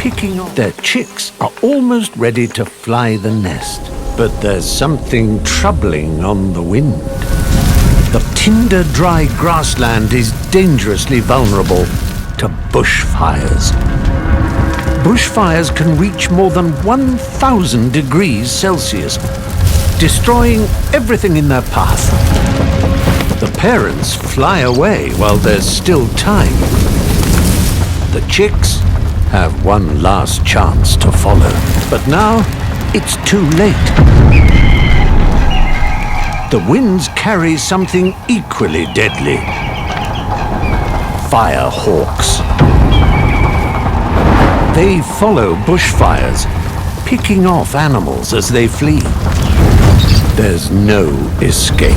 picking off. Their chicks are almost ready to fly the nest. But there's something troubling on the wind. The tinder-dry grassland is dangerously vulnerable to bushfires. Bushfires can reach more than 1,000 degrees Celsius, destroying everything in their path. The parents fly away while there's still time. The chicks have one last chance to follow, but now it's too late. The winds carry something equally deadly: fire hawks. They follow bushfires, picking off animals as they flee. There's no escape.